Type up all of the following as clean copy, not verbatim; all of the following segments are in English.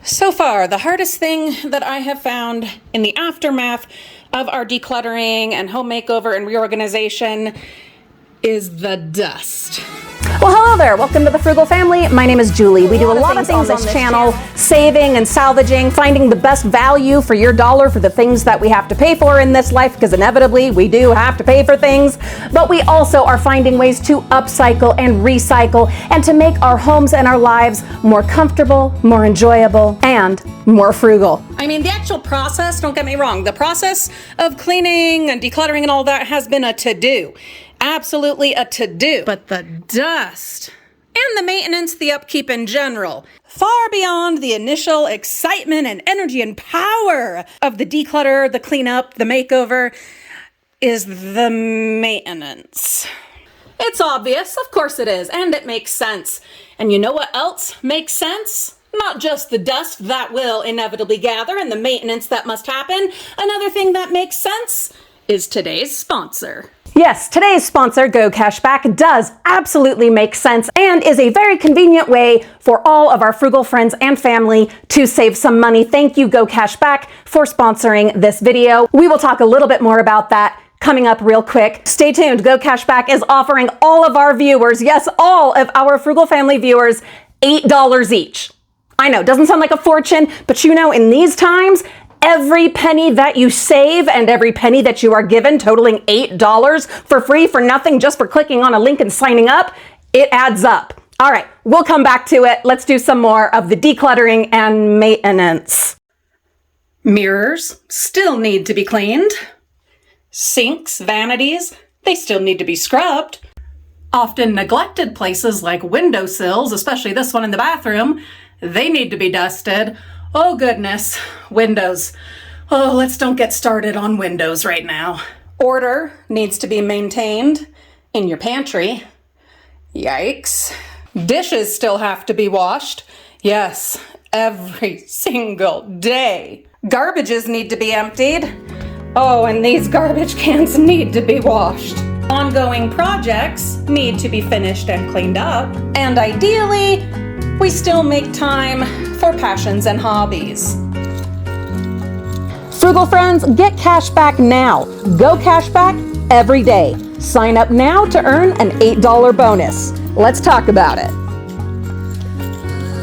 So far, the hardest thing that I have found in the aftermath of our decluttering and home makeover and reorganization is the dust. Well, hello there. Welcome to the Frugal Family. My name is Julie. We do a lot of things on this channel, saving and salvaging, finding the best value for your dollar for the things that we have to pay for in this life, because inevitably we do have to pay for things. But we also are finding ways to upcycle and recycle and to make our homes and our lives more comfortable, more enjoyable, and more frugal. I mean, the actual process, don't get me wrong, the process of cleaning and decluttering and all that has been a to-do. Absolutely a to-do. But the dust and the maintenance, the upkeep in general, far beyond the initial excitement and energy and power of the declutter, the cleanup, the makeover, is the maintenance. It's obvious, of course it is, and it makes sense. And you know what else makes sense? Not just the dust that will inevitably gather and the maintenance that must happen. Another thing that makes sense is today's sponsor. Yes, today's sponsor, GoCashBack, does absolutely make sense and is a very convenient way for all of our frugal friends and family to save some money. Thank you, GoCashBack, for sponsoring this video. We will talk a little bit more about that coming up real quick. Stay tuned. GoCashBack is offering all of our viewers, yes, all of our Frugal Family viewers, $8 each. I know, doesn't sound like a fortune, but you know, in these times, every penny that you save and every penny that you are given, totaling $8 for free, for nothing, just for clicking on a link and signing up, it adds up. All right, we'll come back to it. Let's do some more of the decluttering and maintenance. Mirrors still need to be cleaned. Sinks, vanities, they still need to be scrubbed. Often neglected places like windowsills, especially this one in the bathroom, they need to be dusted. Oh goodness, windows. Oh, let's don't get started on windows right now. Order needs to be maintained in your pantry. Yikes. Dishes still have to be washed. Yes, every single day. Garbages need to be emptied. Oh, and these garbage cans need to be washed. Ongoing projects need to be finished and cleaned up. And ideally, we still make time for passions and hobbies. Frugal friends, get cash back now. Go cash back every day. Sign up now to earn an $8 bonus. Let's talk about it.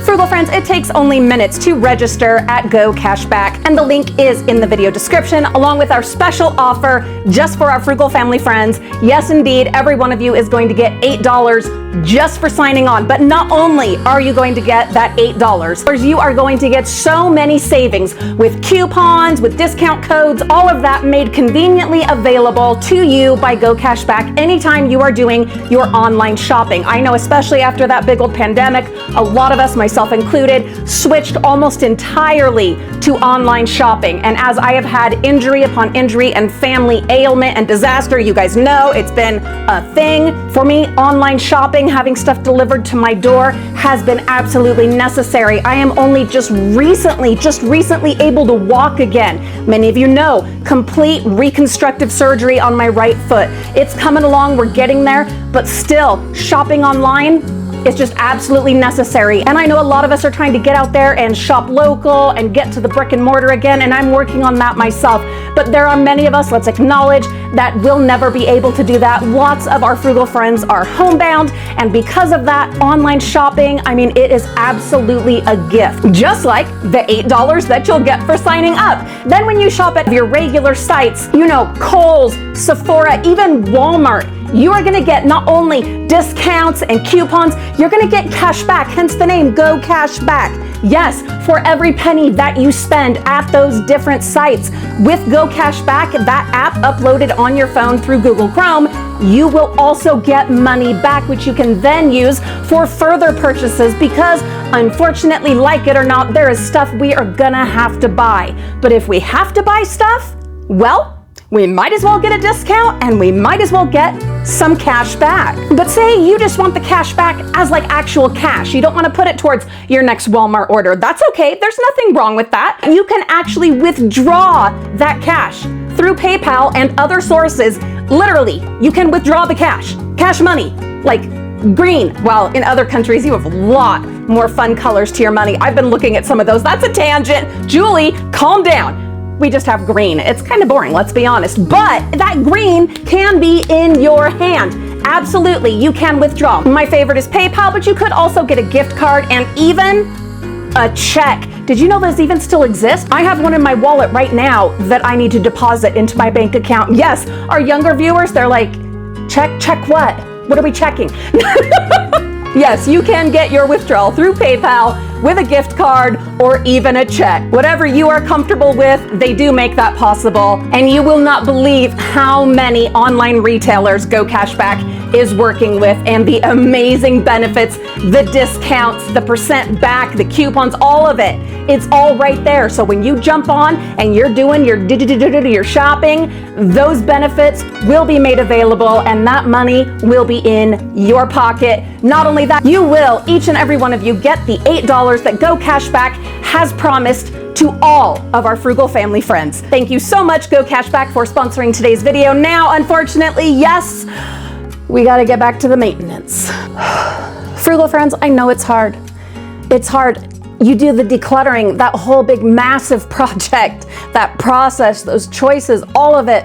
Frugal friends, it takes only minutes to register at GoCashBack, and the link is in the video description, along with our special offer just for our Frugal Family friends. Yes, indeed, every one of you is going to get $8 just for signing on. But not only are you going to get that $8, you are going to get so many savings with coupons, with discount codes, all of that made conveniently available to you by GoCashBack anytime you are doing your online shopping. I know, especially after that big old pandemic, a lot of us, myself included, switched almost entirely to online shopping. And as I have had injury upon injury and family ailment and disaster, you guys know it's been a thing for me. Online shopping, having stuff delivered to my door, has been absolutely necessary. I am only just recently able to walk again. Many of you know, complete reconstructive surgery on my right foot. It's coming along, we're getting there, but still, shopping online, it's just absolutely necessary. And I know a lot of us are trying to get out there and shop local and get to the brick and mortar again, and I'm working on that myself. But there are many of us, let's acknowledge, that will never be able to do that. Lots of our frugal friends are homebound, and because of that, online shopping, I mean, it is absolutely a gift. Just like the $8 that you'll get for signing up. Then when you shop at your regular sites, you know, Kohl's, Sephora, even Walmart, you are gonna get not only discounts and coupons, you're gonna get cash back, hence the name GoCashBack. Yes, for every penny that you spend at those different sites. With GoCashBack, that app uploaded on your phone through Google Chrome, you will also get money back, which you can then use for further purchases, because unfortunately, like it or not, there is stuff we are gonna have to buy. But if we have to buy stuff, well, we might as well get a discount and we might as well get some cash back. But say you just want the cash back as like actual cash. You don't want to put it towards your next Walmart order. That's okay. There's nothing wrong with that. You can actually withdraw that cash through PayPal and other sources. Literally, you can withdraw the cash money, like green. While in other countries, you have a lot more fun colors to your money. I've been looking at some of those. That's a tangent. Julie, calm down. We just have green. It's kind of boring, let's be honest. But that green can be in your hand. Absolutely, you can withdraw. My favorite is PayPal, but you could also get a gift card and even a check. Did you know those even still exist? I have one in my wallet right now that I need to deposit into my bank account. Yes, our younger viewers, they're like, check what? What are we checking? Yes, you can get your withdrawal through PayPal with a gift card or even a check. Whatever you are comfortable with, they do make that possible. And you will not believe how many online retailers GoCashBack is working with and the amazing benefits, the discounts, the percent back, the coupons, all of it. It's all right there. So when you jump on and you're doing your shopping, those benefits will be made available and that money will be in your pocket. Not only that, you will, each and every one of you, get the $8 that GoCashBack has promised to all of our Frugal Family friends. Thank you so much, GoCashBack, for sponsoring today's video. Now, unfortunately, yes, we gotta get back to the maintenance. Frugal friends, I know it's hard. It's hard. You do the decluttering, that whole big massive project, that process, those choices, all of it.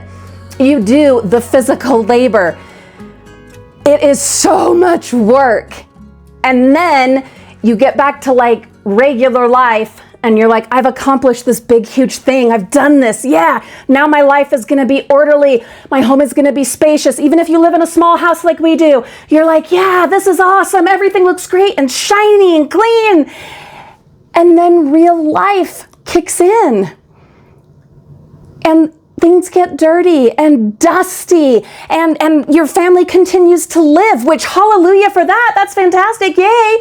You do the physical labor. It is so much work. And then you get back to like regular life and you're like, I've accomplished this big, huge thing. I've done this. Yeah. Now my life is going to be orderly. My home is going to be spacious. Even if you live in a small house like we do, you're like, yeah, this is awesome. Everything looks great and shiny and clean. And then real life kicks in and things get dirty and dusty and your family continues to live, which hallelujah for that. That's fantastic. Yay.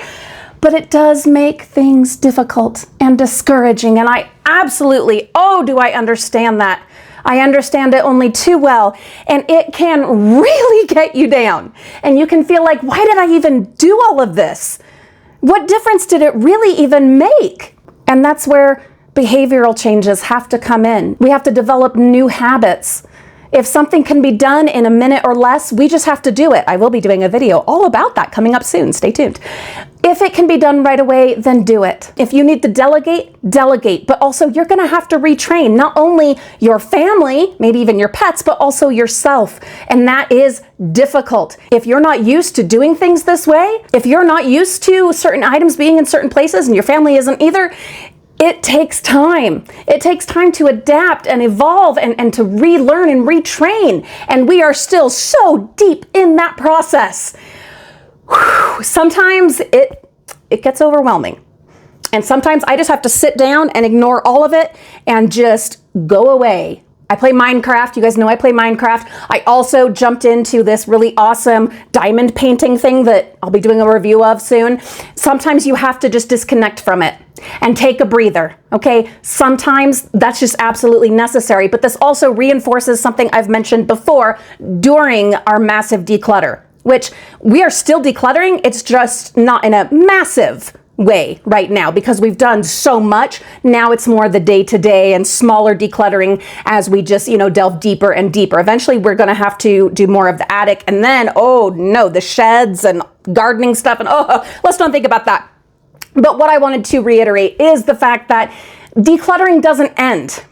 But it does make things difficult and discouraging. And I absolutely, do I understand that. I understand it only too well. And it can really get you down. And you can feel like, why did I even do all of this? What difference did it really even make? And that's where behavioral changes have to come in. We have to develop new habits. If something can be done in a minute or less, we just have to do it. I will be doing a video all about that coming up soon. Stay tuned. If it can be done right away, then do it. If you need to delegate, delegate. But also you're gonna have to retrain not only your family, maybe even your pets, but also yourself. And that is difficult. If you're not used to doing things this way, if you're not used to certain items being in certain places and your family isn't either, it takes time. It takes time to adapt and evolve and to relearn and retrain. And we are still so deep in that process. Sometimes it gets overwhelming. And sometimes I just have to sit down and ignore all of it and just go away. I play Minecraft. You guys know I play Minecraft. I also jumped into this really awesome diamond painting thing that I'll be doing a review of soon. Sometimes you have to just disconnect from it and take a breather, okay? Sometimes that's just absolutely necessary, but this also reinforces something I've mentioned before during our massive declutter, which we are still decluttering. It's just not in a massive way right now because we've done so much. Now it's more the day-to-day and smaller decluttering as we just, delve deeper and deeper. Eventually we're going to have to do more of the attic and then, the sheds and gardening stuff. And let's not think about that. But what I wanted to reiterate is the fact that decluttering doesn't end.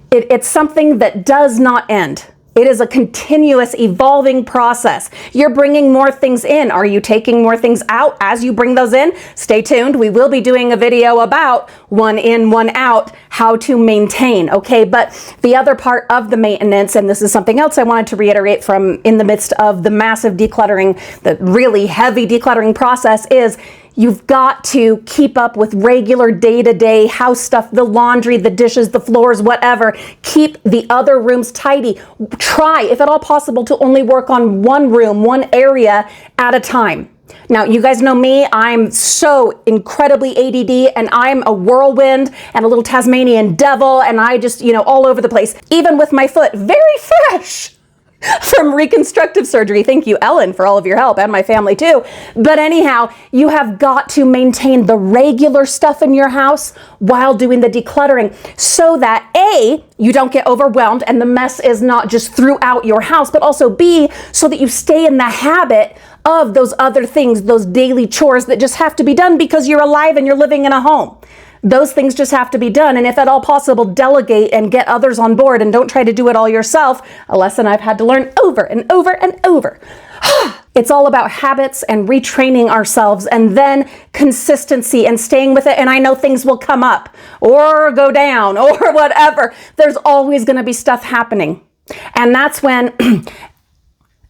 It's something that does not end. It is a continuous evolving process. You're bringing more things in. Are you taking more things out as you bring those in? Stay tuned. We will be doing a video about one in, one out, how to maintain, okay? But the other part of the maintenance, and this is something else I wanted to reiterate from in the midst of the massive decluttering, the really heavy decluttering process is you've got to keep up with regular day-to-day house stuff, the laundry, the dishes, the floors, whatever. Keep the other rooms tidy. Try, if at all possible, to only work on one room, one area at a time. Now, you guys know me, I'm so incredibly ADD and I'm a whirlwind and a little Tasmanian devil and I just, all over the place. Even with my foot, very fresh. from reconstructive surgery. Thank you, Ellen, for all of your help, and my family too. But anyhow, you have got to maintain the regular stuff in your house while doing the decluttering so that A, you don't get overwhelmed and the mess is not just throughout your house, but also B, so that you stay in the habit of those other things, those daily chores that just have to be done because you're alive and you're living in a home. Those things just have to be done. And if at all possible, delegate and get others on board and don't try to do it all yourself. A lesson I've had to learn over and over and over. It's all about habits and retraining ourselves and then consistency and staying with it. And I know things will come up or go down or whatever. There's always going to be stuff happening. And that's when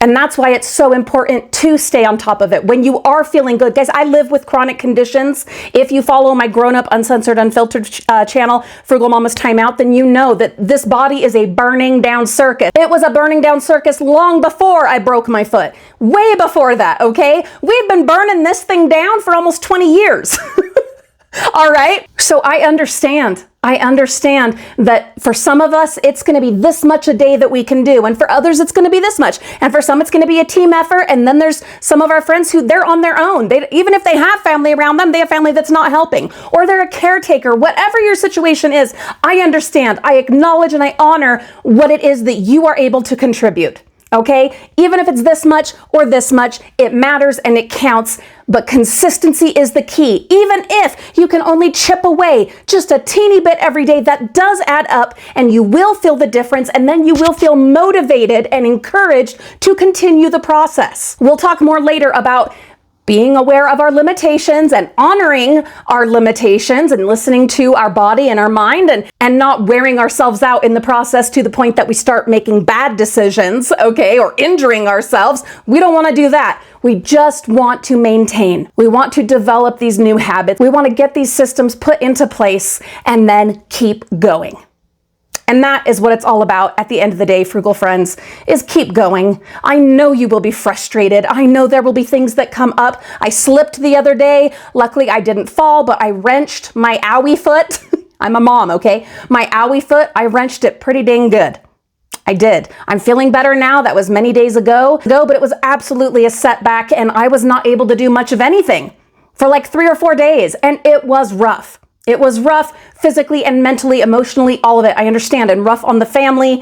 And that's why it's so important to stay on top of it. When you are feeling good, guys, I live with chronic conditions. If you follow my Grown Up Uncensored Unfiltered channel, Frugal Mama's Time Out, then you know that this body is a burning down circus. It was a burning down circus long before I broke my foot. Way before that, okay? We've been burning this thing down for almost 20 years. All right? So I understand that for some of us, it's going to be this much a day that we can do. And for others, it's going to be this much. And for some, it's going to be a team effort. And then there's some of our friends who they're on their own. Even if they have family around them, they have family that's not helping. Or they're a caretaker. Whatever your situation is, I understand. I acknowledge and I honor what it is that you are able to contribute. Okay? Even if it's this much or this much, it matters and it counts. But consistency is the key. Even if you can only chip away just a teeny bit every day, that does add up and you will feel the difference, and then you will feel motivated and encouraged to continue the process. We'll talk more later about being aware of our limitations and honoring our limitations and listening to our body and our mind and not wearing ourselves out in the process to the point that we start making bad decisions, okay, or injuring ourselves. We don't want to do that. We just want to maintain. We want to develop these new habits. We want to get these systems put into place and then keep going. And that is what it's all about at the end of the day, frugal friends, is keep going. I know you will be frustrated. I know there will be things that come up. I slipped the other day. Luckily, I didn't fall, but I wrenched my owie foot. I'm a mom, okay? My owie foot, I wrenched it pretty dang good. I did. I'm feeling better now. That was many days ago, but it was absolutely a setback, and I was not able to do much of anything for like 3 or 4 days, and it was rough. It was rough physically and mentally, emotionally, all of it. I understand. And rough on the family.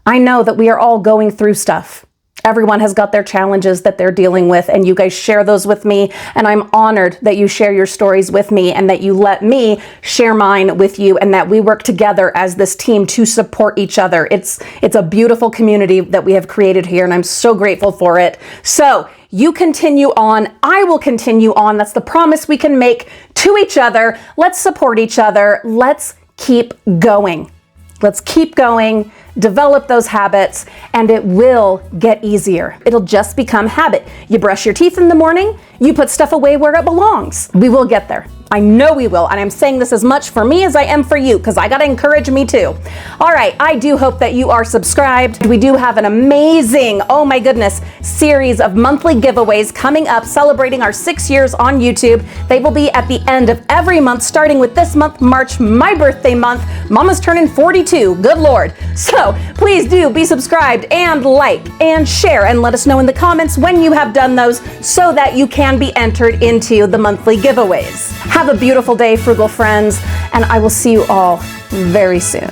I know that we are all going through stuff. Everyone has got their challenges that they're dealing with, and you guys share those with me. And I'm honored that you share your stories with me and that you let me share mine with you and that we work together as this team to support each other. It's a beautiful community that we have created here, and I'm so grateful for it. So you continue on. I will continue on. That's the promise we can make to each other. Let's support each other. Let's keep going. Let's keep going, develop those habits, and it will get easier. It'll just become habit. You brush your teeth in the morning, you put stuff away where it belongs. We will get there. I know we will, and I'm saying this as much for me as I am for you, because I gotta encourage me too. All right, I do hope that you are subscribed. We do have an amazing, oh my goodness, series of monthly giveaways coming up, celebrating our 6 years on YouTube. They will be at the end of every month, starting with this month, March, my birthday month. Mama's turning 42, good Lord. So please do be subscribed and like and share and let us know in the comments when you have done those so that you can be entered into the monthly giveaways. Have a beautiful day, frugal friends, and I will see you all very soon.